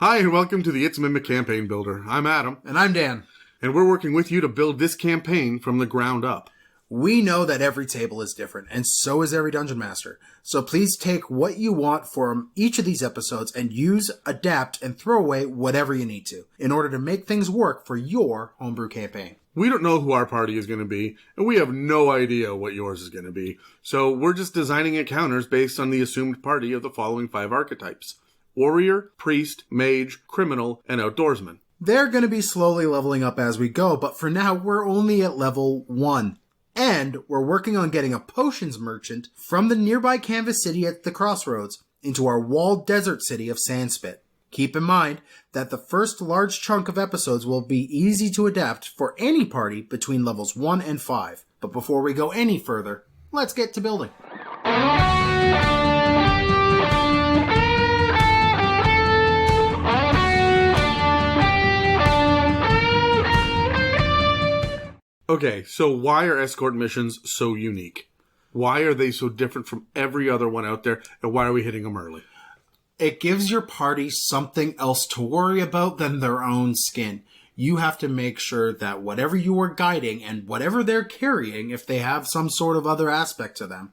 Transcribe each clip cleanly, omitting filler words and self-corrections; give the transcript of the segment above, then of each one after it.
Hi, and welcome to the It's Mimic Campaign Builder. I'm Adam. And I'm Dan. And we're working with you to build this campaign from the ground up. We know that every table is different, and so is every Dungeon Master. So please take what you want from each of these episodes and use, adapt, and throw away whatever you need to in order to make things work for your homebrew campaign. We don't know who our party is going to be, and we have no idea what yours is going to be. So we're just designing encounters based on the assumed party of the following 5 archetypes: warrior, priest, mage, criminal, and outdoorsman. They're going to be slowly leveling up as we go, but for now we're only at level 1. And we're working on getting a potions merchant from the nearby canvas city at the crossroads into our walled desert city of Sandspit. Keep in mind that the first large chunk of episodes will be easy to adapt for any party between levels 1 and 5. But before we go any further, let's get to building. Okay, so why are escort missions so unique? Why are they so different from every other one out there, and why are we hitting them early? It gives your party something else to worry about than their own skin. You have to make sure that whatever you are guiding and whatever they're carrying, if they have some sort of other aspect to them,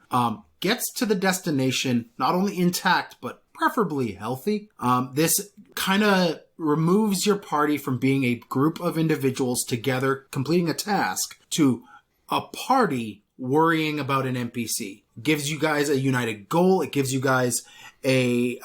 gets to the destination not only intact, but preferably healthy. This kind of removes your party from being a group of individuals together completing a task to a party worrying about an NPC. Gives you guys a united goal. It gives you guys a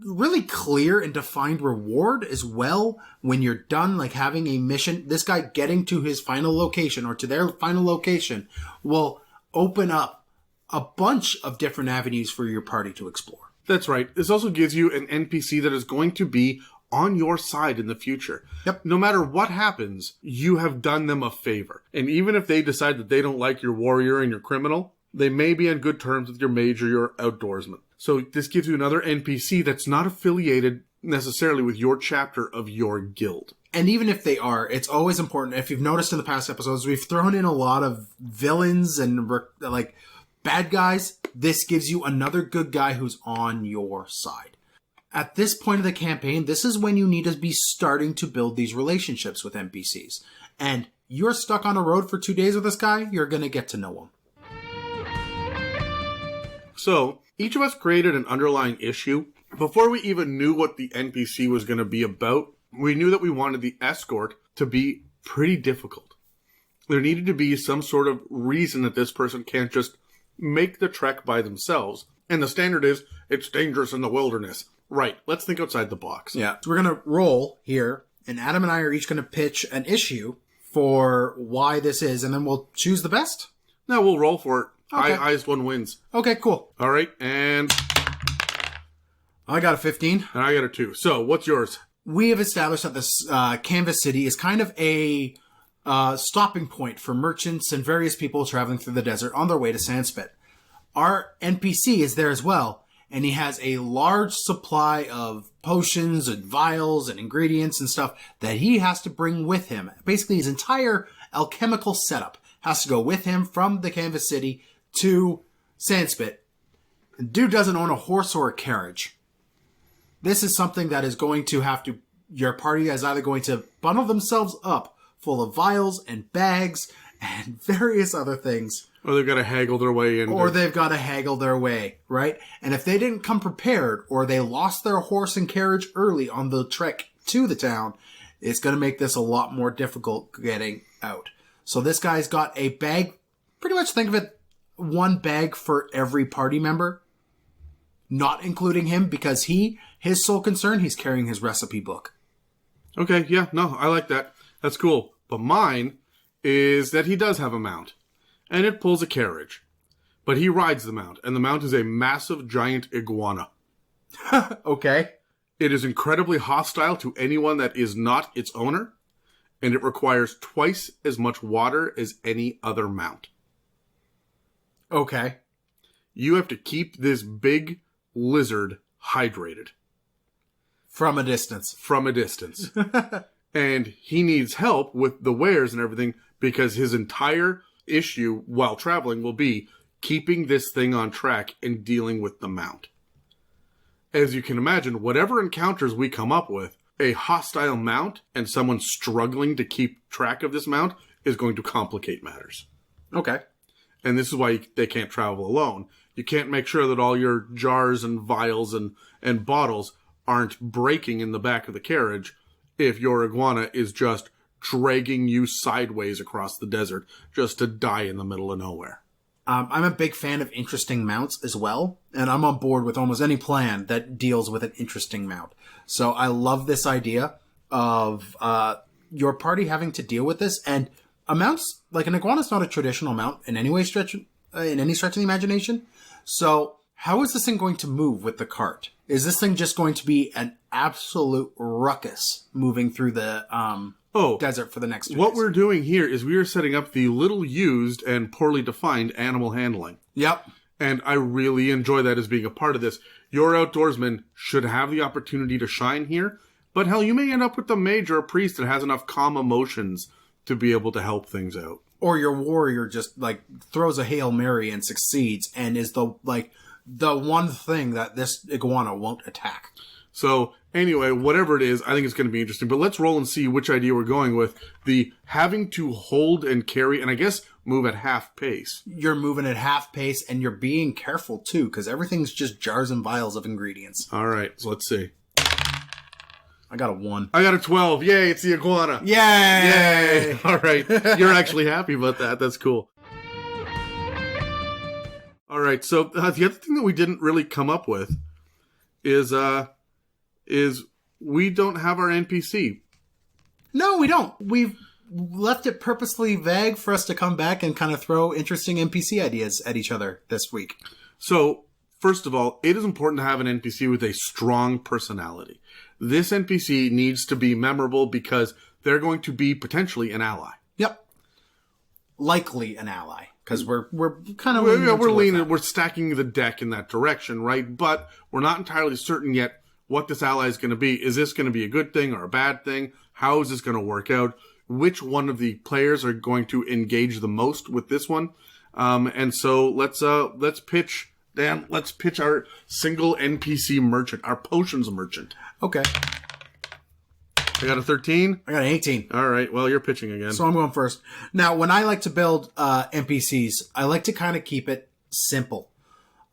really clear and defined reward as well when you're done, like having a mission. This guy getting to his final location or to their final location will open up a bunch of different avenues for your party to explore. That's right. This also gives you an NPC that is going to be on your side in the future. Yep. No matter what happens, you have done them a favor. And even if they decide that they don't like your warrior and your criminal, they may be on good terms with your mage or your outdoorsman. So this gives you another NPC that's not affiliated necessarily with your chapter of your guild. And even if they are, it's always important. If you've noticed in the past episodes, we've thrown in a lot of villains and like bad guys. This gives you another good guy who's on your side. At this point of the campaign, this is when you need to be starting to build these relationships with NPCs. And you're stuck on a road for 2 days with this guy, you're going to get to know him. So, each of us created an underlying issue. Before we even knew what the NPC was going to be about, we knew that we wanted the escort to be pretty difficult. There needed to be some sort of reason that this person can't just make the trek by themselves. And the standard is, it's dangerous in the wilderness. Right, let's think outside the box. Yeah. So we're going to roll here, and Adam and I are each going to pitch an issue for why this is, and then we'll choose the best? No, we'll roll for it. Okay. Highest one wins. Okay, cool. All right, and I got a 15. I got a 2. So, what's yours? We have established that this canvas city is kind of a stopping point for merchants and various people traveling through the desert on their way to Sandspit. Our NPC is there as well, and he has a large supply of potions and vials and ingredients and stuff that he has to bring with him. Basically, his entire alchemical setup has to go with him from the canvas city to Sandspit. The dude doesn't own a horse or a carriage. This is something that is going to have to, your party is either going to bundle themselves up full of vials and bags and various other things. Or they've got to haggle their way in. Or they've got to haggle their way, right? And if they didn't come prepared, or they lost their horse and carriage early on the trek to the town, it's going to make this a lot more difficult getting out. So this guy's got a bag. Pretty much think of it, one bag for every party member. Not including him, because his sole concern, he's carrying his recipe book. Okay, yeah, no, I like that. That's cool. But mine is that he does have a mount. And it pulls a carriage. But he rides the mount, and the mount is a massive giant iguana. Okay. It is incredibly hostile to anyone that is not its owner, and it requires twice as much water as any other mount. Okay. You have to keep this big lizard hydrated. From a distance. From a distance. And he needs help with the wares and everything, because his entire issue while traveling will be keeping this thing on track and dealing with the mount. as you can imagine, whatever encounters we come up with, a hostile mount and someone struggling to keep track of this mount is going to complicate matters. Okay. And this is why they can't travel alone. You can't make sure that all your jars and vials and bottles aren't breaking in the back of the carriage if your iguana is just dragging you sideways across the desert just to die in the middle of nowhere. I'm a big fan of interesting mounts as well, and I'm on board with almost any plan that deals with an interesting mount. So I love this idea of your party having to deal with this, and a mount's, like an iguana's not a traditional mount in any way in any stretch of the imagination. So how is this thing going to move with the cart? Is this thing just going to be an absolute ruckus moving through the desert for the next 2 days? What we're doing here is we are setting up the little used and poorly defined animal handling. Yep. And I really enjoy that as being a part of this. Your outdoorsman should have the opportunity to shine here, but hell, you may end up with a mage or a priest that has enough calm emotions to be able to help things out. Or your warrior just like throws a Hail Mary and succeeds and is the one thing that this iguana won't attack. So anyway, whatever it is, I think it's going to be interesting. But let's roll and see which idea we're going with. The having to hold and carry, and I guess move at half pace. You're moving at half pace, and you're being careful too, because everything's just jars and vials of ingredients. All right, so let's see. I got a 1. I got a 12. Yay, it's the iguana. Yay! Yay! All right, you're actually happy about that. That's cool. All right, so the other thing that we didn't really come up with is we don't have our NPC. No, we don't. We've left it purposely vague for us to come back and kind of throw interesting NPC ideas at each other this week. So, first of all, it is important to have an NPC with a strong personality. This NPC needs to be memorable because they're going to be potentially an ally. Yep. Likely an ally. Because we're kind of we're stacking the deck in that direction, right? But we're not entirely certain yet what this ally is going to be. Is this going to be a good thing or a bad thing? How is this going to work out? Which one of the players are going to engage the most with this one? And so let's pitch, Dan. Let's pitch our single NPC merchant, our potions merchant. Okay. I got a 13. I got an 18. All right. Well, you're pitching again. So I'm going first. Now, when I like to build NPCs, I like to kind of keep it simple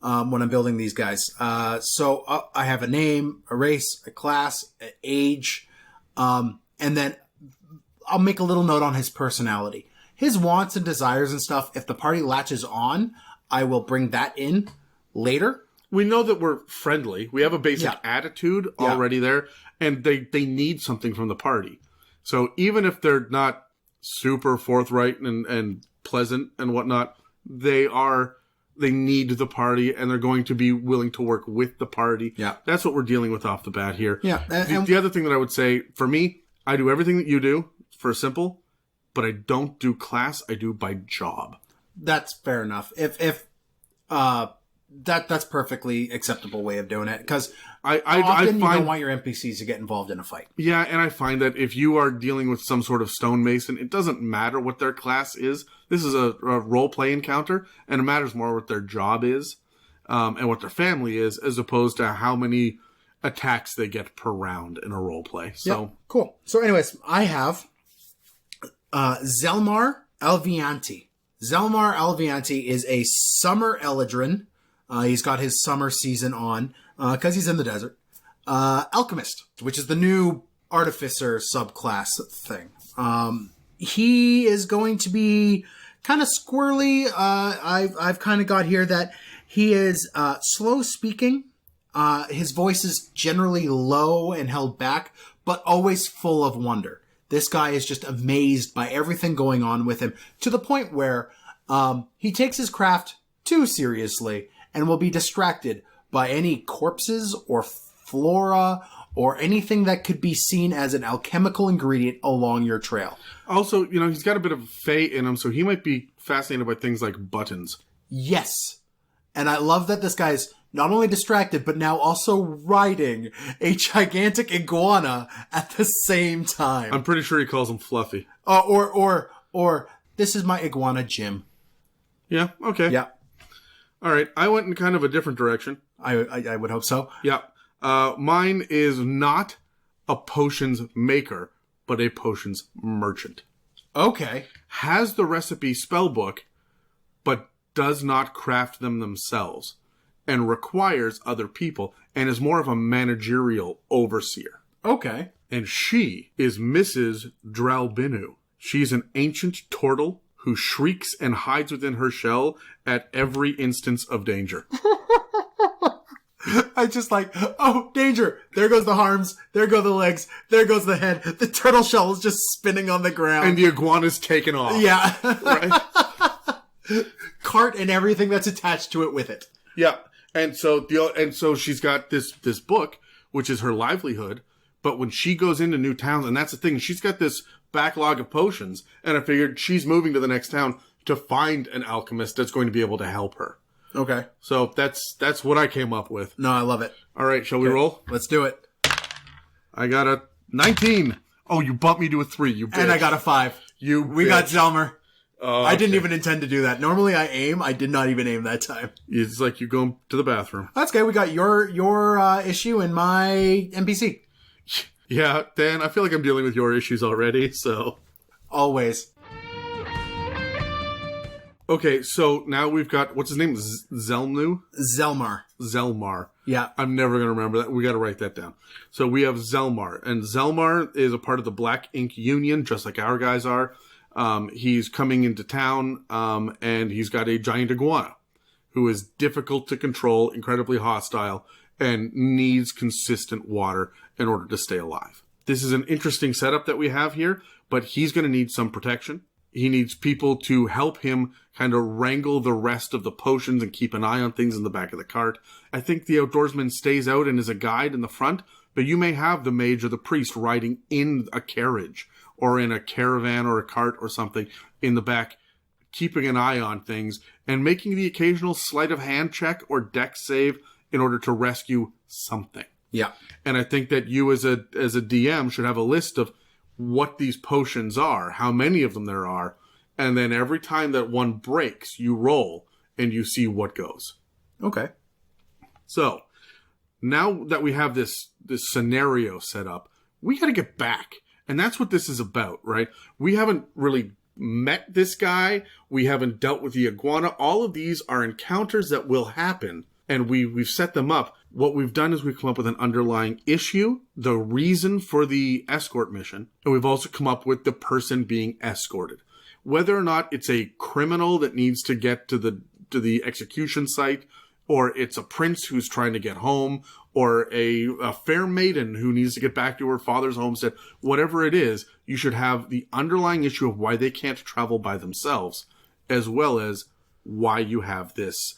when I'm building these guys. So I have a name, a race, a class, an age, and then I'll make a little note on his personality. His wants and desires and stuff, if the party latches on, I will bring that in later. We know that we're friendly. We have a basic attitude already there, and they need something from the party. So even if they're not super forthright and pleasant and whatnot, they need the party, and they're going to be willing to work with the party. Yeah. That's what we're dealing with off the bat here. Yeah. The other thing that I would say, for me, I do everything that you do for simple, but I don't do class. I do by job. That's fair enough. That's perfectly acceptable way of doing it, because often you don't want your NPCs to get involved in a fight. Yeah, and I find that if you are dealing with some sort of stonemason, it doesn't matter what their class is. This is a role-play encounter, and it matters more what their job is and what their family is, as opposed to how many attacks they get per round in a role-play. So yep. Cool. So anyways, I have Zelmar Alvianti. Zelmar Alvianti is a summer Eladrin. He's got his summer season on because he's in the desert. Alchemist, which is the new artificer subclass thing. He is going to be kind of squirrely. I've kind of got here that he is slow speaking. His voice is generally low and held back, but always full of wonder. This guy is just amazed by everything going on with him, to the point where he takes his craft too seriously and will be distracted by any corpses or flora or anything that could be seen as an alchemical ingredient along your trail. Also, he's got a bit of fae in him, so he might be fascinated by things like buttons. Yes. And I love that this guy's not only distracted, but now also riding a gigantic iguana at the same time. I'm pretty sure he calls him Fluffy. Or this is my iguana Jim. Yeah, okay. Yeah. All right, I went in kind of a different direction. I would hope so. Yeah. Mine is not a potions maker, but a potions merchant. Okay. Has the recipe spellbook, but does not craft them themselves, and requires other people, and is more of a managerial overseer. Okay. And she is Mrs. Dralbinu. She's an ancient turtle who shrieks and hides within her shell at every instance of danger. I just like, oh, danger. There goes the arms. There go the legs. There goes the head. The turtle shell is just spinning on the ground. And the iguana's taken off. Yeah. Right? Cart and everything that's attached to it with it. Yeah. And so she's got this book, which is her livelihood. But when she goes into new towns, and that's the thing, she's got this backlog of potions, and I figured she's moving to the next town to find an alchemist that's going to be able to help her. Okay. So that's what I came up with. No, I love it. All right, shall we roll? Let's do it. I got a 19. Oh, you bumped me to a 3, you bitch. And I got a 5. We got Zelmer. Oh, I didn't even intend to do that. Normally I aim. I did not even aim that time. It's like you going to the bathroom. That's okay. We got your issue and my NPC. Yeah, Dan, I feel like I'm dealing with your issues already, so... Always. Okay, so now we've got... What's his name? Zelmu? Zelmar. Yeah. I'm never going to remember that. We got to write that down. So we have Zelmar, and Zelmar is a part of the Black Ink Union, just like our guys are. He's coming into town, and he's got a giant iguana who is difficult to control, incredibly hostile, and needs consistent water in order to stay alive. This is an interesting setup that we have here, but he's going to need some protection. He needs people to help him kind of wrangle the rest of the potions and keep an eye on things in the back of the cart. I think the outdoorsman stays out and is a guide in the front, but you may have the mage or the priest riding in a carriage or in a caravan or a cart or something in the back, keeping an eye on things and making the occasional sleight of hand check or dex save in order to rescue something. Yeah. And I think that you as a DM should have a list of what these potions are, how many of them there are, and then every time that one breaks, you roll and you see what goes. Okay. So, now that we have this scenario set up, we got to get back. And that's what this is about, right? We haven't really met this guy. We haven't dealt with the iguana. All of these are encounters that will happen. And we've set them up. What we've done is we've come up with an underlying issue, the reason for the escort mission, and we've also come up with the person being escorted. Whether or not it's a criminal that needs to get to the execution site, or it's a prince who's trying to get home, or a fair maiden who needs to get back to her father's homestead, whatever it is, you should have the underlying issue of why they can't travel by themselves, as well as why you have this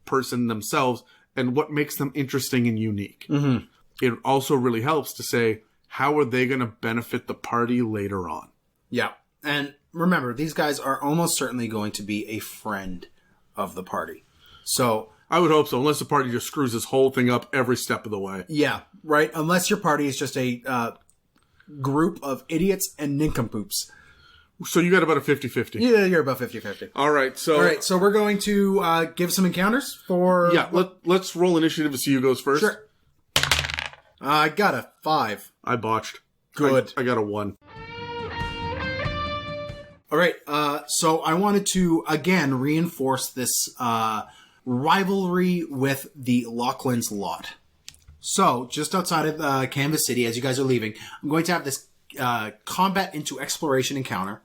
person themselves and what makes them interesting and unique. Mm-hmm. It also really helps to say, how are they going to benefit the party later on? Yeah. And remember, these guys are almost certainly going to be a friend of the party. So I would hope so, unless the party just screws this whole thing up every step of the way. Yeah, right. Unless your party is just a group of idiots and nincompoops. So you got about a 50-50. Yeah, you're about 50-50. All right, so we're going to give some encounters for... Yeah, let's roll initiative to see who goes first. Sure. I got a 5. I botched. Good. I got a 1. All right, so I wanted to, again, reinforce this rivalry with the Lachlan's Lot. So, just outside of Canvas City, as you guys are leaving, I'm going to have this combat into exploration encounter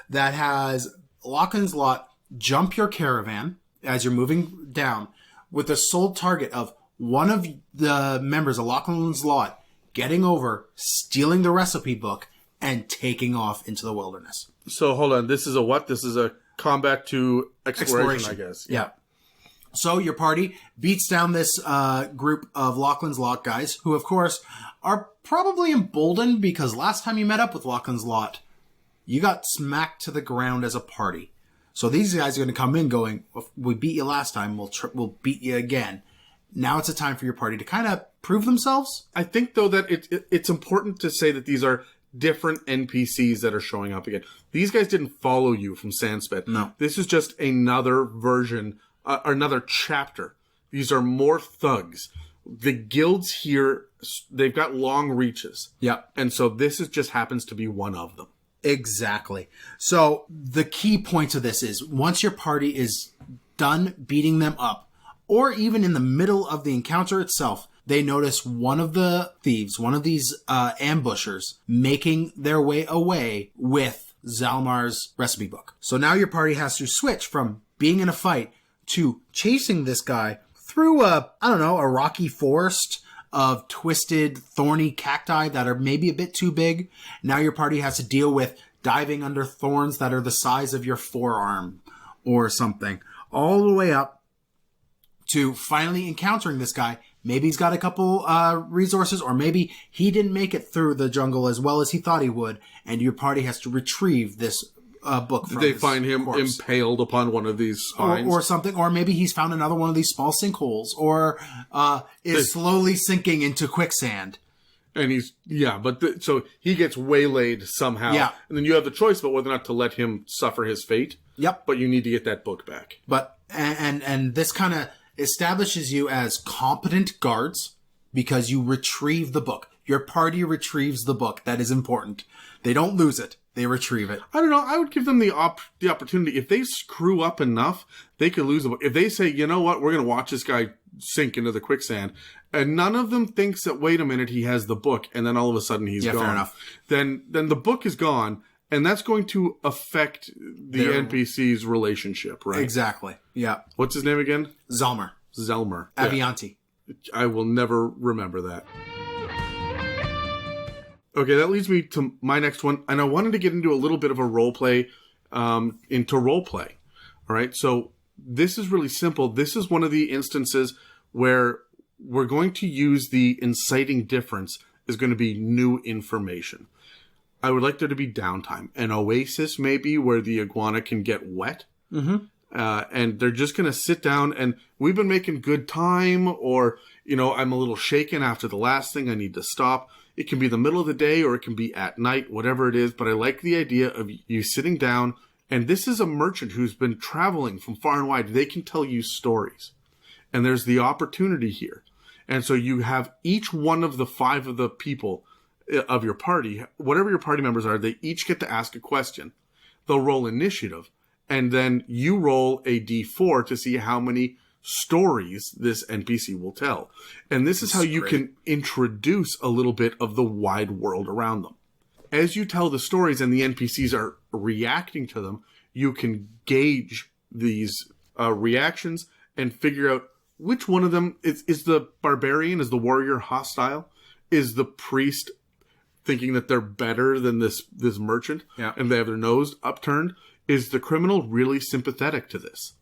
that has Lachlan's Lot jump your caravan as you're moving down with the sole target of one of the members of Lachlan's Lot getting over, stealing the recipe book, and taking off into the wilderness. So hold on, this is a what? This is a combat to exploration. I guess. Yeah. So your party beats down this group of Lachlan's Lot guys, who of course are probably emboldened because last time you met up with Lachlan's Lot, you got smacked to the ground as a party. So these guys are going to come in going, well, we beat you last time, we'll beat you again. Now it's a time for your party to kind of prove themselves. I think, though, that it's important to say that these are different NPCs that are showing up again. These guys didn't follow you from Sandspit. No. This is just another version, another chapter. These are more thugs, the guilds here, they've got long reaches. Yep. And so this just happens to be one of them. Exactly. So the key point to this is once your party is done beating them up, or even in the middle of the encounter itself, they notice one of the thieves, one of these ambushers, making their way away with Zalmar's recipe book. So now your party has to switch from being in a fight to chasing this guy through a rocky forest of twisted, thorny cacti that are maybe a bit too big. Now your party has to deal with diving under thorns that are the size of your forearm or something, all the way up to finally encountering this guy. Maybe he's got a couple resources, or maybe he didn't make it through the jungle as well as he thought he would, and your party has to retrieve this book from They his find him corpse. impaled upon one of these spines. Or something, or maybe he's found another one of these small sinkholes, or is slowly sinking into quicksand. And so he gets waylaid somehow. Yeah. And then you have the choice about whether or not to let him suffer his fate. Yep. But you need to get that book back. But, and this kind of establishes you as competent guards because you retrieve the book. Your party retrieves the book. That is important. They don't lose it. They retrieve it. I don't know. I would give them the opportunity. If they screw up enough, they could lose the book. If they say, you know what, we're going to watch this guy sink into the quicksand, and none of them thinks that, wait a minute, he has the book, and then all of a sudden he's gone. Fair enough. Then the book is gone, and that's going to affect the NPC's relationship, right? Exactly. Yeah. What's his name again? Zalmer. Zelmer. Avianti. Yeah. I will never remember that. Okay, that leads me to my next one, and I wanted to get into a little bit of a roleplay, into roleplay. All right, so this is really simple. This is one of the instances where we're going to use the inciting difference is going to be new information. I would like there to be downtime. An oasis, maybe, where the iguana can get wet. Mm-hmm. And they're just going to sit down, and we've been making good time, or, I'm a little shaken after the last thing. I need to stop. It can be the middle of the day, or it can be at night, whatever it is. But I like the idea of you sitting down, and this is a merchant who's been traveling from far and wide. They can tell you stories. And there's the opportunity here. And so you have each one of the 5 of the people of your party, whatever your party members are, they each get to ask a question. They'll roll initiative. And then you roll a d4 to see how many stories this NPC will tell. And this is how you can introduce a little bit of the wide world around them. As you tell the stories and the NPCs are reacting to them, you can gauge these reactions and figure out which one of them is the barbarian, is the warrior hostile, is the priest thinking that they're better than this merchant, and they have their nose upturned. Is the criminal really sympathetic to this?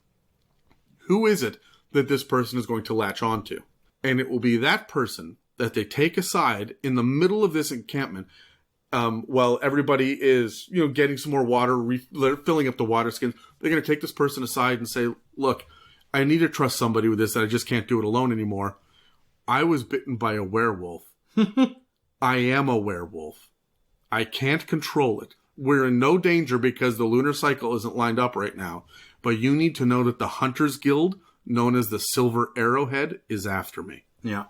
Who is it that this person is going to latch onto? And it will be that person that they take aside in the middle of this encampment while everybody is, getting some more water, filling up the water skins. They're going to take this person aside and say, look, I need to trust somebody with this, and I just can't do it alone anymore. I was bitten by a werewolf. I am a werewolf. I can't control it. We're in no danger because the lunar cycle isn't lined up right now. But you need to know that the Hunters Guild, known as the Silver Arrowhead, is after me. Yeah.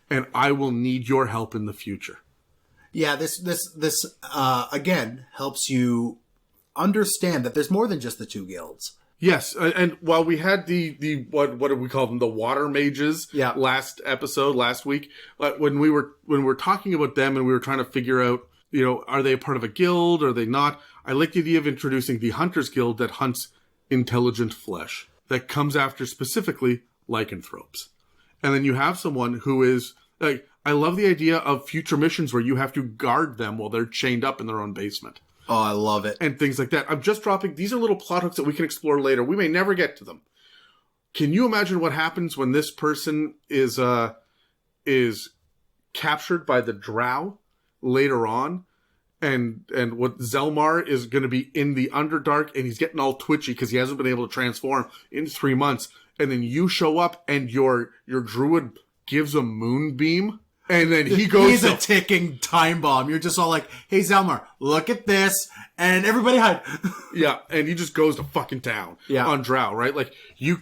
And I will need your help in the future. Yeah, this again helps you understand that there's more than just the 2 guilds. Yes, and while we had the what do we call them, the water mages last week, when we were talking about them and we were trying to figure out, are they a part of a guild? Are they not? I like the idea of introducing the Hunters Guild that hunts intelligent flesh, that comes after specifically lycanthropes. And then you have someone who is, I love the idea of future missions where you have to guard them while they're chained up in their own basement. Oh, I love it. And things like that. I'm just dropping, these are little plot hooks that we can explore later. We may never get to them. Can you imagine what happens when this person is captured by the drow later on, and what Zelmar is going to be in the Underdark, and he's getting all twitchy because he hasn't been able to transform in 3 months, and then you show up and your druid gives a moonbeam And then he goes He's a ticking time bomb. You're just all like, hey, Zelmar, look at this. And everybody hide. Yeah, and he just goes to fucking town on Drow, right? Like,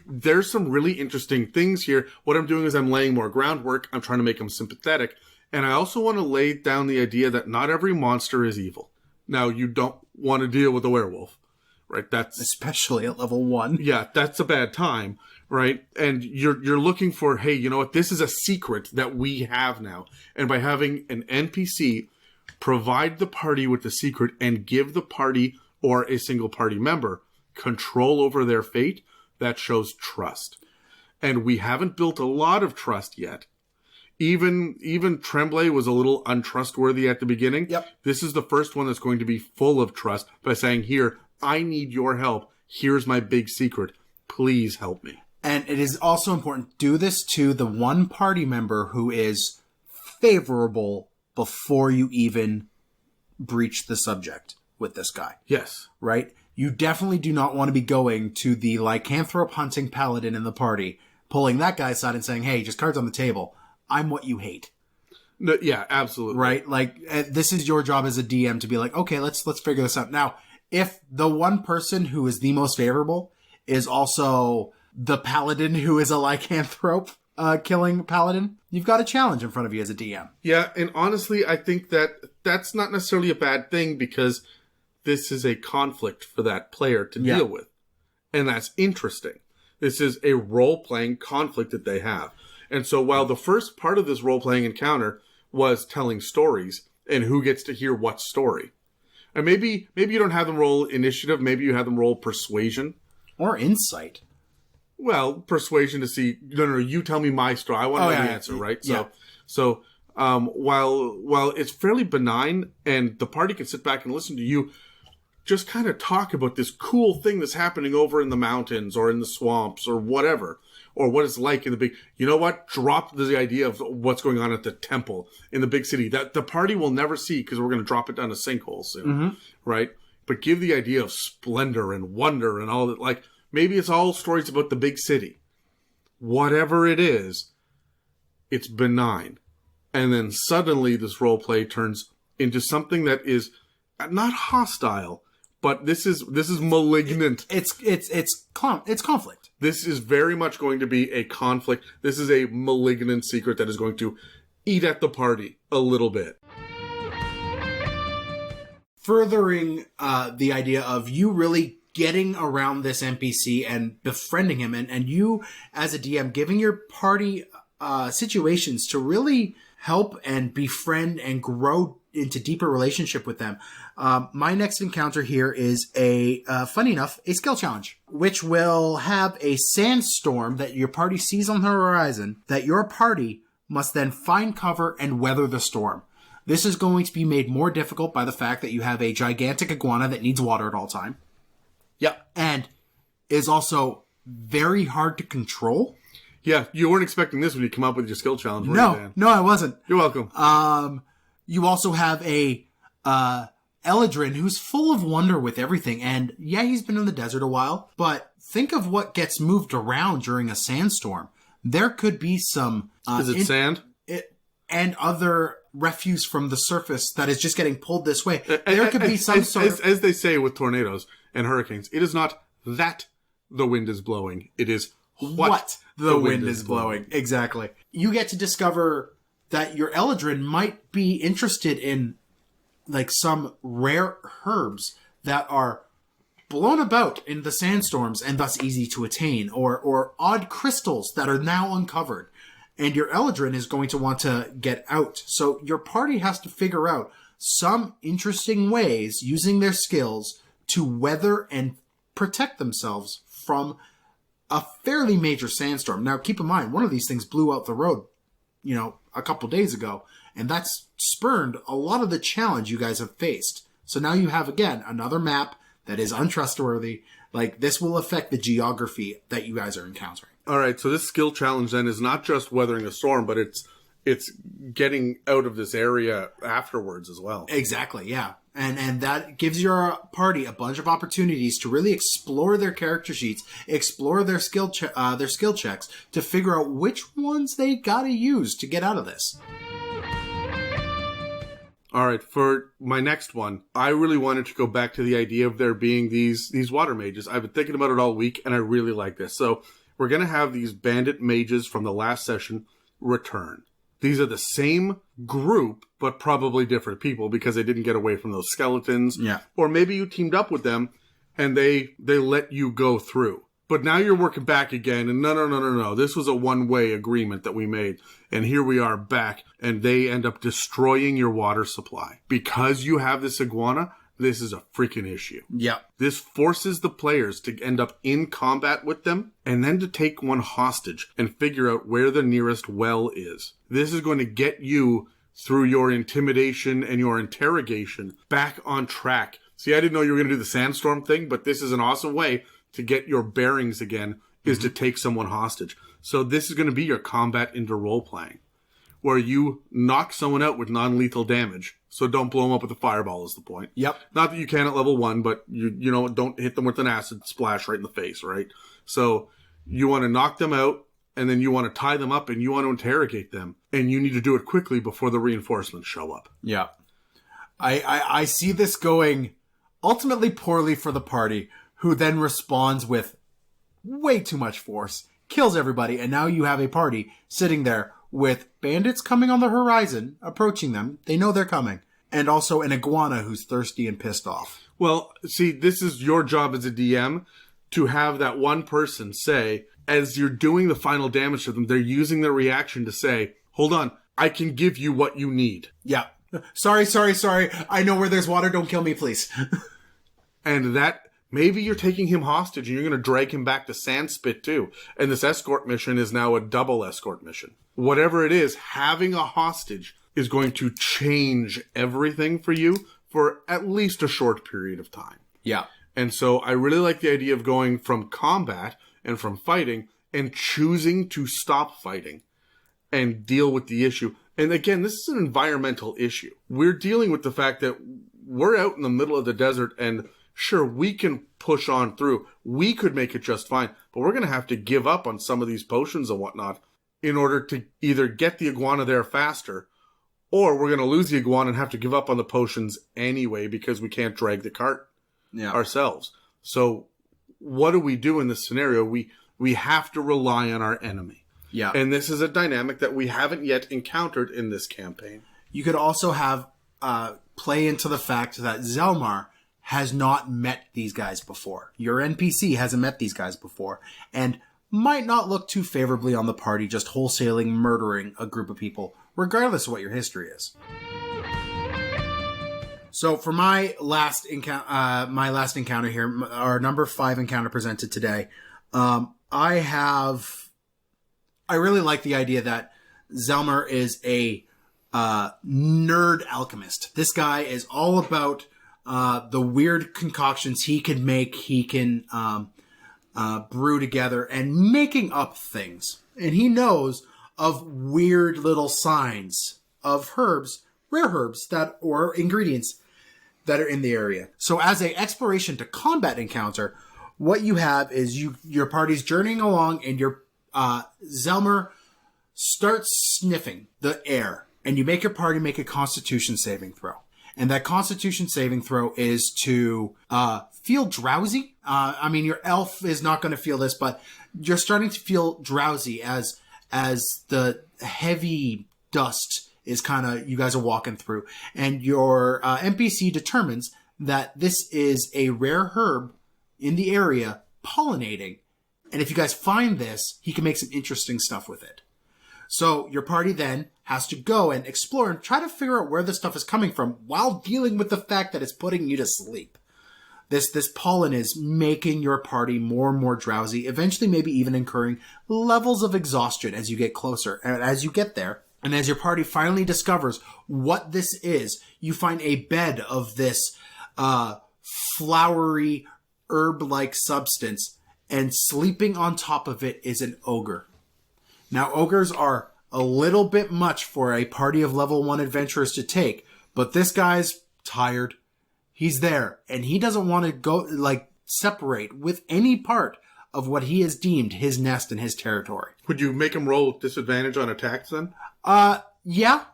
there's some really interesting things here. What I'm doing is I'm laying more groundwork. I'm trying to make him sympathetic. And I also want to lay down the idea that not every monster is evil. Now, you don't want to deal with a werewolf, right? That's especially at level 1. Yeah, that's a bad time, right? And you're looking for, hey, you know what? This is a secret that we have now. And by having an NPC provide the party with the secret and give the party or a single party member control over their fate, that shows trust. And we haven't built a lot of trust yet. Even Tremblay was a little untrustworthy at the beginning. Yep. This is the first one that's going to be full of trust by saying, here, I need your help. Here's my big secret. Please help me. And it is also important to do this to the one party member who is favorable before you even breach the subject with this guy. Yes. Right? You definitely do not want to be going to the lycanthrope hunting paladin in the party, pulling that guy's side and saying, hey, just cards on the table. I'm what you hate. No, yeah, absolutely. Right? Like, this is your job as a DM to be like, okay, let's figure this out. Now, if the one person who is the most favorable is also the paladin who is a lycanthrope killing paladin, you've got a challenge in front of you as a DM. Yeah, and honestly, I think that that's not necessarily a bad thing because this is a conflict for that player to deal with. And that's interesting. This is a role-playing conflict that they have. And so while the first part of this role-playing encounter was telling stories and who gets to hear what story. And maybe you don't have them roll initiative, maybe you have them roll persuasion. Or insight. Well, persuasion to see, no, you tell me my story. I want to know the answer, right? So while it's fairly benign and the party can sit back and listen to you just kind of talk about this cool thing that's happening over in the mountains or in the swamps or whatever, or what it's like in the big, you know what? Drop the idea of what's going on at the temple in the big city that the party will never see because we're going to drop it down a sinkhole soon, right? But give the idea of splendor and wonder and all that. Like, maybe it's all stories about the big city. Whatever it is, it's benign. And then suddenly this role play turns into something that is not hostile, but this is malignant. It's conflict. This is very much going to be a conflict. This is a malignant secret that is going to eat at the party a little bit. Furthering the idea of you really getting around this NPC and befriending him, and you as a DM giving your party situations to really help and befriend and grow into deeper relationship with them. My next encounter here is funny enough, a skill challenge, which will have a sandstorm that your party sees on the horizon that your party must then find cover and weather the storm. This is going to be made more difficult by the fact that you have a gigantic iguana that needs water at all time. Yep. And is also very hard to control. Yeah, you weren't expecting this when you come up with your skill challenge, were you, Dan? No, I wasn't. You're welcome. You also have a Eladrin who's full of wonder with everything. And yeah, he's been in the desert a while, but think of what gets moved around during a sandstorm. There could be some... is it sand? And other refuse from the surface that is just getting pulled this way. There could be some sort of... As they say with tornadoes and hurricanes, it is not that the wind is blowing. It is what the wind is blowing. Exactly. You get to discover that your Eladrin might be interested in like some rare herbs that are blown about in the sandstorms and thus easy to attain, or odd crystals that are now uncovered. And your Eladrin is going to want to get out. So your party has to figure out some interesting ways using their skills to weather and protect themselves from a fairly major sandstorm. Now, keep in mind, one of these things blew out the road, a couple days ago, and that's spurned a lot of the challenge you guys have faced. So now you have, again, another map that is untrustworthy. Like, this will affect the geography that you guys are encountering. All right, so this skill challenge then is not just weathering a storm, but it's getting out of this area afterwards as well. Exactly, yeah. And that gives your party a bunch of opportunities to really explore their character sheets, explore their skill checks to figure out which ones they gotta use to get out of this. All right, for my next one, I really wanted to go back to the idea of there being these water mages. I've been thinking about it all week, and I really like this. So we're going to have these bandit mages from the last session return. These are the same group, but probably different people because they didn't get away from those skeletons. Yeah. Or maybe you teamed up with them, and they let you go through. But now you're working back again, and no. This was a one-way agreement that we made. And here we are back, and they end up destroying your water supply. Because you have this iguana, this is a freaking issue. Yeah. This forces the players to end up in combat with them, and then to take one hostage and figure out where the nearest well is. This is going to get you, through your intimidation and your interrogation, back on track. See, I didn't know you were going to do the sandstorm thing, but this is an awesome way to get your bearings again, is to take someone hostage. So this is going to be your combat into role-playing, where you knock someone out with non-lethal damage. So don't blow them up with a fireball is the point. Yep. Not that you can at level 1, but you know, don't hit them with an acid splash right in the face, right? So you want to knock them out, and then you want to tie them up, and you want to interrogate them. And you need to do it quickly before the reinforcements show up. Yeah. I see this going ultimately poorly for the party, who then responds with way too much force, kills everybody, and now you have a party sitting there with bandits coming on the horizon, approaching them. They know they're coming. And also an iguana who's thirsty and pissed off. Well, see, this is your job as a DM, to have that one person say, as you're doing the final damage to them, they're using their reaction to say, hold on, I can give you what you need. Yeah. Sorry. I know where there's water. Don't kill me, please. And that, maybe you're taking him hostage and you're going to drag him back to Sandspit too. And this escort mission is now a double escort mission. Whatever it is, having a hostage is going to change everything for you for at least a short period of time. Yeah. And so I really like the idea of going from combat and from fighting and choosing to stop fighting and deal with the issue. And again, this is an environmental issue. We're dealing with the fact that we're out in the middle of the desert, and sure, we can push on through. We could make it just fine, but we're going to have to give up on some of these potions and whatnot in order to either get the iguana there faster, or we're going to lose the iguana and have to give up on the potions anyway because we can't drag the cart ourselves. So what do we do in this scenario? We have to rely on our enemy. Yeah. And this is a dynamic that we haven't yet encountered in this campaign. You could also have play into the fact that Zelmar has not met these guys before. Your NPC hasn't met these guys before, and might not look too favorably on the party just wholesaling murdering a group of people, regardless of what your history is. So for my last encounter here, our number 5 encounter presented today, I really like the idea that Zelmar is a nerd alchemist. This guy is all about the weird concoctions he can make, he can brew together, and making up things. And he knows of weird little signs of herbs, rare herbs or ingredients that are in the area. So as an exploration to combat encounter, what you have is your party's journeying along, and your Zelmar starts sniffing the air, and you make your party make a Constitution saving throw. And that Constitution saving throw is to feel drowsy. I mean, your elf is not going to feel this, but you're starting to feel drowsy as the heavy dust is kind of, you guys are walking through. And your NPC determines that this is a rare herb in the area pollinating. And if you guys find this, he can make some interesting stuff with it. So your party then has to go and explore and try to figure out where this stuff is coming from while dealing with the fact that it's putting you to sleep. This pollen is making your party more and more drowsy, eventually maybe even incurring levels of exhaustion as you get closer. And as you get there, and as your party finally discovers what this is, you find a bed of this flowery, herb-like substance, and sleeping on top of it is an ogre. Now, ogres are a little bit much for a party of level 1 adventurers to take, but this guy's tired. He's there, and he doesn't want to go, separate with any part of what he has deemed his nest and his territory. Would you make him roll disadvantage on attacks then? Yeah,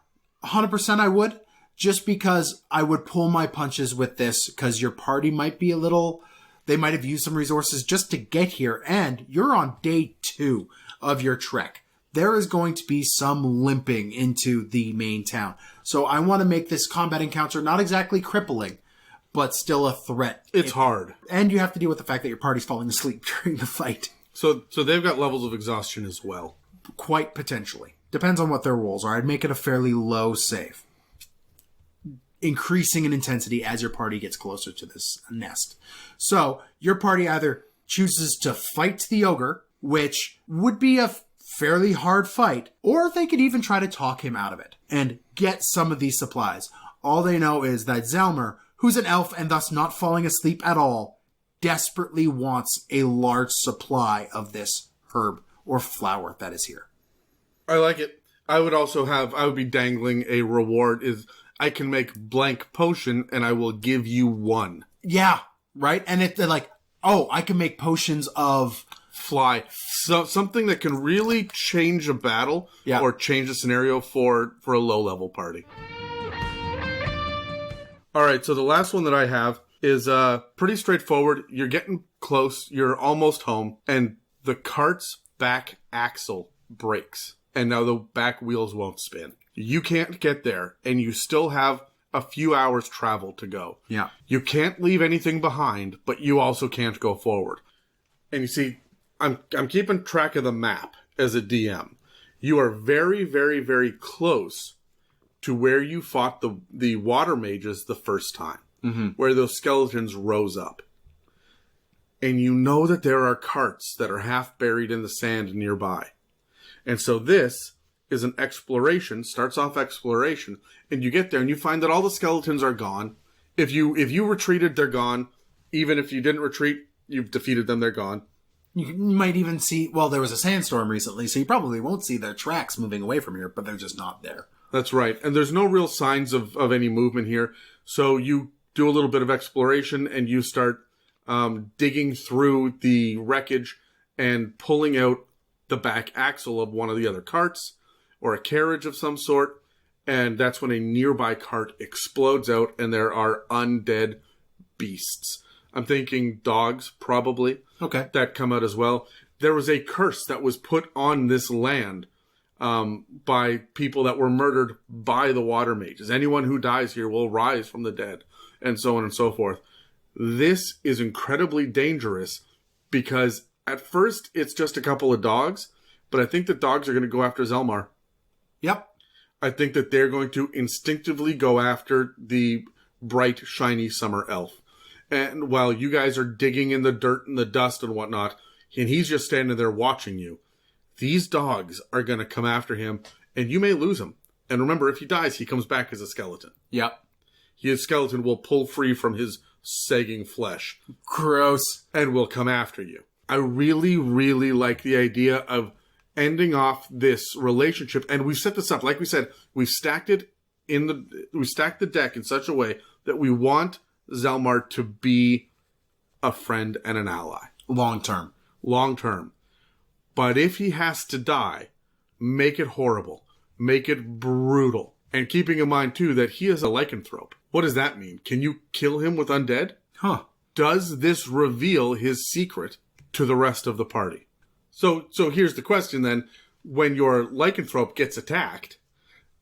100% I would. just because I would pull my punches with this, because your party might be they might have used some resources just to get here, and you're on day 2 of your trek. There is going to be some limping into the main town. So I want to make this combat encounter not exactly crippling, but still a threat. It's hard. And you have to deal with the fact that your party's falling asleep during the fight. So they've got levels of exhaustion as well. Quite potentially. Depends on what their rolls are. I'd make it a fairly low save, increasing in intensity as your party gets closer to this nest. So your party either chooses to fight the ogre, which would be a fairly hard fight, or they could even try to talk him out of it and get some of these supplies. All they know is that Zelmer, who's an elf and thus not falling asleep at all, desperately wants a large supply of this herb or flower that is here. I like it. I would be dangling a reward is I can make blank potion and I will give you 1. Yeah, right? And they're like, oh, I can make potions of fly. So something that can really change a battle or change a scenario for a low level party. All right, so the last one that I have is pretty straightforward. You're getting close, you're almost home, and the cart's back axle breaks. And now the back wheels won't spin. You can't get there, and you still have a few hours travel to go. Yeah. You can't leave anything behind, but you also can't go forward. And you see, I'm keeping track of the map as a DM. You are very, very, very close to where you fought the water mages the first time, where those skeletons rose up. And you know that there are carts that are half buried in the sand nearby. And so this is an exploration, starts off exploration, and you get there and you find that all the skeletons are gone. If you retreated, they're gone. Even if you didn't retreat, you've defeated them, they're gone. You might even see, well, there was a sandstorm recently, so you probably won't see their tracks moving away from here, but they're just not there. That's right. And there's no real signs of any movement here. So you do a little bit of exploration and you start digging through the wreckage and pulling out the back axle of one of the other carts or a carriage of some sort. And that's when a nearby cart explodes out and there are undead beasts. I'm thinking dogs, probably. Okay. That come out as well. There was a curse that was put on this land by people that were murdered by the water mages. Anyone who dies here will rise from the dead, and so on and so forth. This is incredibly dangerous because at first it's just a couple of dogs, but I think the dogs are going to go after Zelmar. Yep. I think that they're going to instinctively go after the bright, shiny summer elf. And while you guys are digging in the dirt and the dust and whatnot, and he's just standing there watching you, these dogs are going to come after him, and you may lose him. And remember, if he dies, he comes back as a skeleton. Yep. His skeleton will pull free from his sagging flesh. Gross. And will come after you. I really, really like the idea of ending off this relationship. And we've set this up. Like we said, we stacked the deck in such a way that we want Zelmar to be a friend and an ally. Long term. But if he has to die, make it horrible. Make it brutal. And keeping in mind, too, that he is a lycanthrope. What does that mean? Can you kill him with undead? Huh. Does this reveal his secret to the rest of the party? So here's the question then. When your lycanthrope gets attacked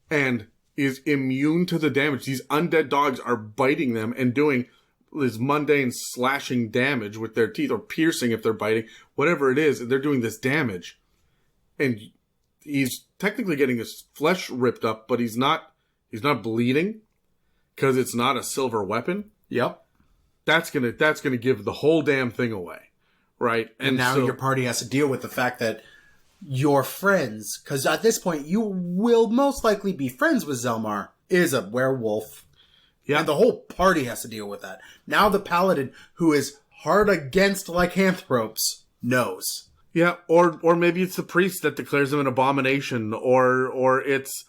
and is immune to the damage, these undead dogs are biting them and doing this mundane slashing damage with their teeth, or piercing if they're biting, whatever it is, they're doing this damage. And he's technically getting his flesh ripped up, but he's not bleeding because it's not a silver weapon. Yep. That's gonna give the whole damn thing away. Right? And now your party has to deal with the fact that your friends, because at this point you will most likely be friends with Zelmar, is a werewolf. Yeah. And the whole party has to deal with that. Now the paladin, who is hard against lycanthropes, knows. Yeah, or maybe it's the priest that declares him an abomination, or it's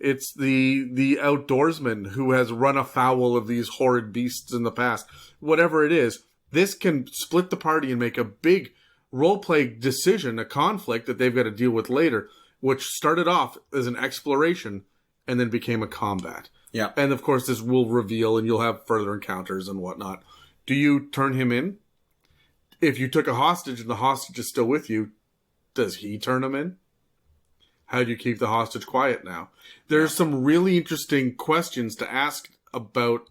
the outdoorsman who has run afoul of these horrid beasts in the past. Whatever it is, this can split the party and make a big roleplay decision, a conflict that they've got to deal with later, which started off as an exploration and then became a combat. Yeah. And of course, this will reveal and you'll have further encounters and whatnot. Do you turn him in? If you took a hostage and the hostage is still with you, does he turn him in? How do you keep the hostage quiet now? There's some really interesting questions to ask about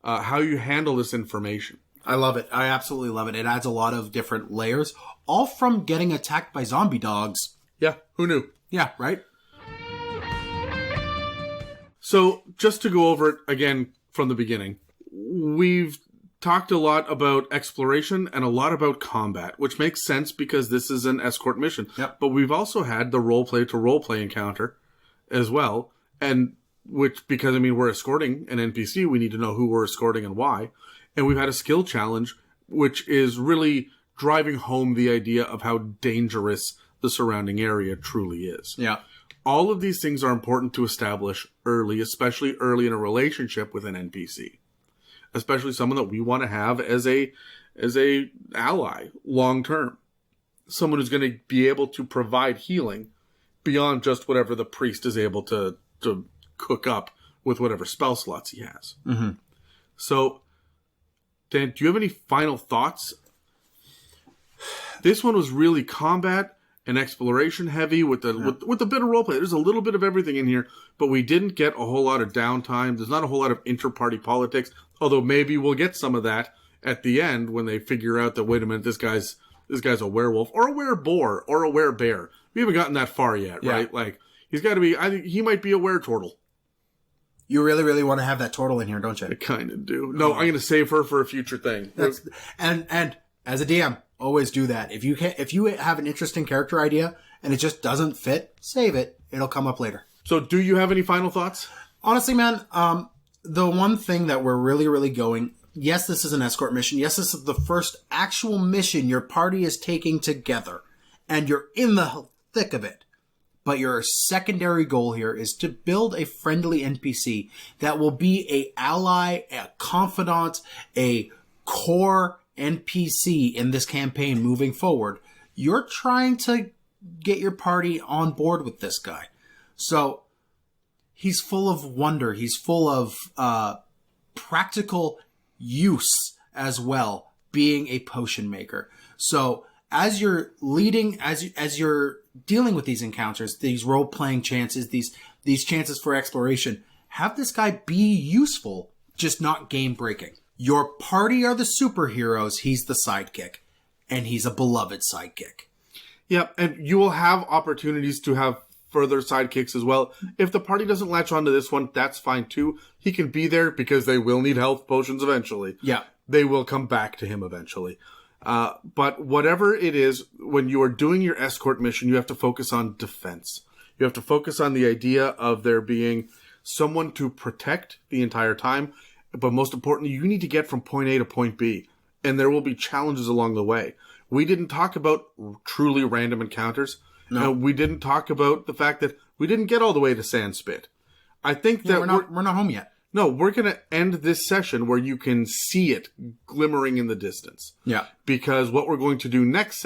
how you handle this information. I love it. I absolutely love it. It adds a lot of different layers, all from getting attacked by zombie dogs. Yeah, who knew? Yeah, right? So, just to go over it again from the beginning, we've talked a lot about exploration and a lot about combat, which makes sense because this is an escort mission. Yep. But we've also had the roleplay to roleplay encounter as well, and which, because, I mean, we're escorting an NPC, we need to know who we're escorting and why. And we've had a skill challenge, which is really driving home the idea of how dangerous the surrounding area truly is. Yeah. All of these things are important to establish early, especially early in a relationship with an NPC. Especially someone that we want to have as a ally long term. Someone who's going to be able to provide healing beyond just whatever the priest is able to cook up with whatever spell slots he has. Mm-hmm. So, Dan, do you have any final thoughts? This one was really combat and exploration heavy with a bit of roleplay. There's a little bit of everything in here, but we didn't get a whole lot of downtime. There's not a whole lot of inter-party politics, although maybe we'll get some of that at the end when they figure out that, wait a minute, this guy's a werewolf or a wereboar or a werebear. We haven't gotten that far yet, right? Like, he's got to be, I think he might be a wereturtle. You really, really want to have that turtle in here, don't you? I kind of do. No, I'm going to save her for a future thing. And as a DM, always do that. If you have an interesting character idea and it just doesn't fit, save it. It'll come up later. So, do you have any final thoughts? Honestly, man, the one thing that we're really, really going, yes, this is an escort mission. Yes, this is the first actual mission your party is taking together. And you're in the thick of it. But your secondary goal here is to build a friendly NPC that will be a ally, a confidant, a core NPC in this campaign moving forward. You're trying to get your party on board with this guy. So he's full of wonder. He's full of practical use as well, being a potion maker. So as you're leading, as you're dealing with these encounters, these role-playing chances, these chances for exploration, have this guy be useful, just not game-breaking. Your party are the superheroes, he's the sidekick. And he's a beloved sidekick. Yeah, and you will have opportunities to have further sidekicks as well. If the party doesn't latch onto this one, that's fine too. He can be there because they will need health potions eventually. Yeah. They will come back to him eventually. But whatever it is, when you are doing your escort mission, you have to focus on defense. You have to focus on the idea of there being someone to protect the entire time. But most importantly, you need to get from point A to point B. And there will be challenges along the way. We didn't talk about truly random encounters. No. We didn't talk about the fact that we didn't get all the way to Sandspit. I think that we're not home yet. No, we're going to end this session where you can see it glimmering in the distance. Yeah. Because what we're going to do next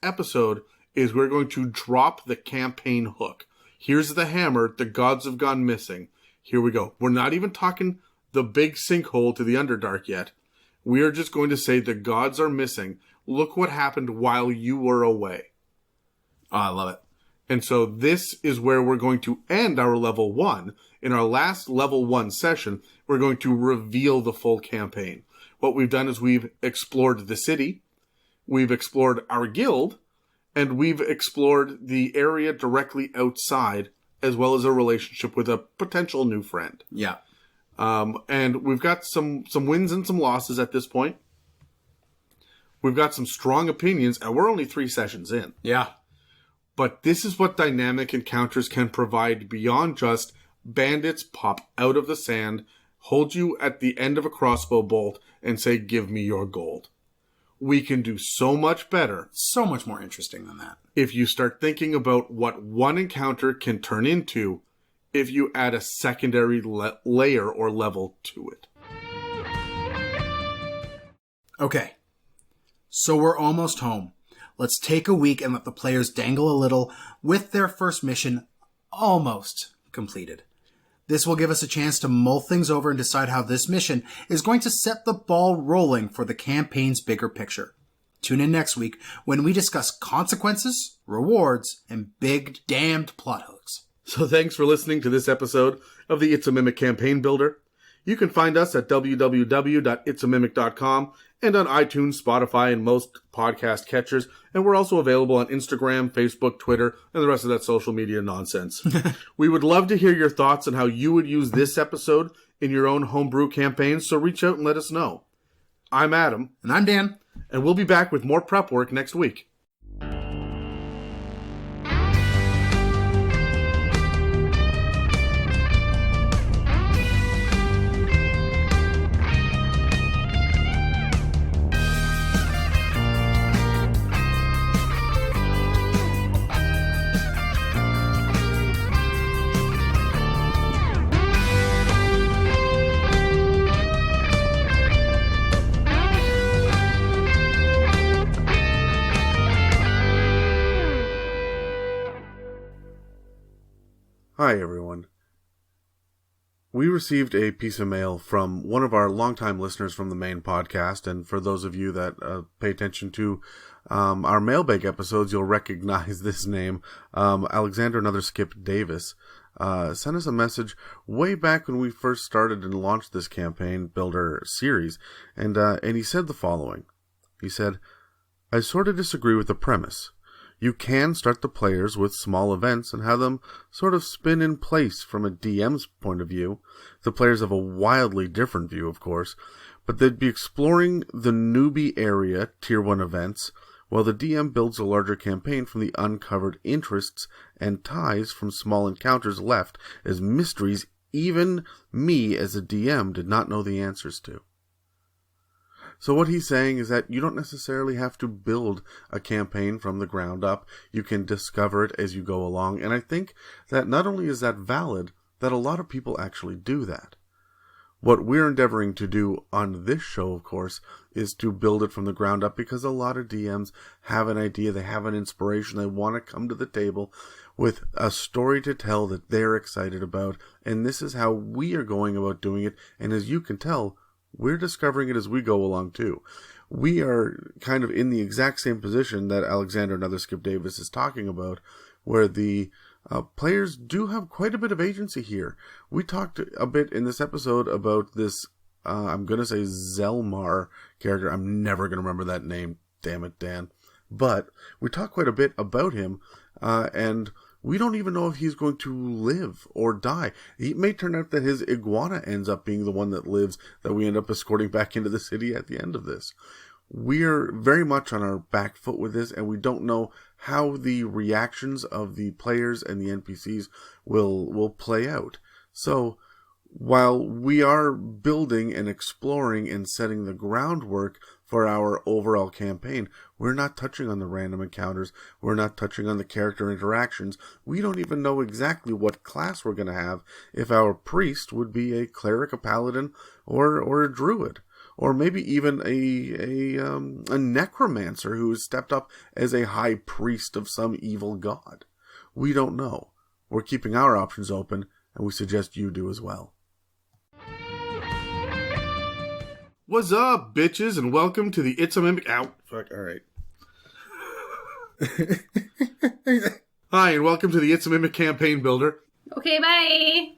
episode, is we're going to drop the campaign hook. Here's the hammer. The gods have gone missing. Here we go. We're not even talking the big sinkhole to the Underdark yet. We are just going to say the gods are missing. Look what happened while you were away. Oh, I love it. And so this is where we're going to end our level 1. In our last level 1 session, we're going to reveal the full campaign. What we've done is we've explored the city, we've explored our guild, and we've explored the area directly outside, as well as a relationship with a potential new friend. Yeah. And we've got some wins and some losses at this point. We've got some strong opinions, and we're only 3 sessions in. Yeah. But this is what dynamic encounters can provide beyond just bandits pop out of the sand, hold you at the end of a crossbow bolt, and say, give me your gold. We can do so much better. So much more interesting than that. If you start thinking about what one encounter can turn into, if you add a secondary layer or level to it. Okay. So we're almost home. Let's take a week and let the players dangle a little with their first mission almost completed. This will give us a chance to mull things over and decide how this mission is going to set the ball rolling for the campaign's bigger picture. Tune in next week when we discuss consequences, rewards, and big damned plot hooks. So thanks for listening to this episode of the It's a Mimic Campaign Builder. You can find us at www.itsamimic.com and on iTunes, Spotify, and most podcast catchers. And we're also available on Instagram, Facebook, Twitter, and the rest of that social media nonsense. We would love to hear your thoughts on how you would use this episode in your own homebrew campaigns, so reach out and let us know. I'm Adam. And I'm Dan. And we'll be back with more prep work next week. Hi, everyone. We received a piece of mail from one of our longtime listeners from the main podcast, and for those of you that pay attention to our Mailbag episodes, you'll recognize this name. Alexander Another Skip Davis sent us a message way back when we first started and launched this campaign builder series, and he said the following. He said, "I sort of disagree with the premise. You can start the players with small events and have them sort of spin in place from a DM's point of view. The players have a wildly different view, of course, but they'd be exploring the newbie area, Tier 1 events, while the DM builds a larger campaign from the uncovered interests and ties from small encounters left as mysteries even me as a DM did not know the answers to." So what he's saying is that you don't necessarily have to build a campaign from the ground up. You can discover it as you go along. And I think that not only is that valid, that a lot of people actually do that. What we're endeavoring to do on this show, of course, is to build it from the ground up, because a lot of DMs have an idea, they have an inspiration, they want to come to the table with a story to tell that they're excited about. And this is how we are going about doing it. And as you can tell, we're discovering it as we go along, too. We are kind of in the exact same position that Alexander Another Skip Davis is talking about, where the players do have quite a bit of agency here. We talked a bit in this episode about this, I'm going to say Zelmar character. I'm never going to remember that name. Damn it, Dan. But we talked quite a bit about him, and we don't even know if he's going to live or die. It may turn out that his iguana ends up being the one that lives, that we end up escorting back into the city at the end of this. We're very much on our back foot with this, and we don't know how the reactions of the players and the NPCs will play out. So, while we are building and exploring and setting the groundwork for our overall campaign, we're not touching on the random encounters. We're not touching on the character interactions. We don't even know exactly what class we're going to have, if our priest would be a cleric, a paladin, or a druid. Or maybe even a necromancer who has stepped up as a high priest of some evil god. We don't know. We're keeping our options open, and we suggest you do as well. What's up, bitches, and welcome to the It's a Mimic... Ow. Fuck, alright. Hi, and welcome to the It's a Mimic Campaign Builder. Okay, bye!